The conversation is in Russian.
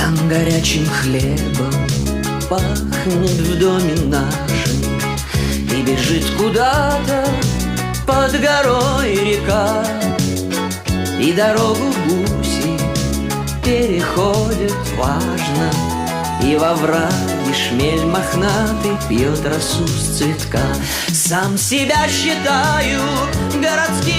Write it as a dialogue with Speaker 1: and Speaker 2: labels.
Speaker 1: Там горячим хлебом пахнет в доме нашем, и бежит куда-то под горой река, и дорогу гуси переходят важно, и во враге шмель мохнатый пьет росу с цветка. Сам себя считаю городским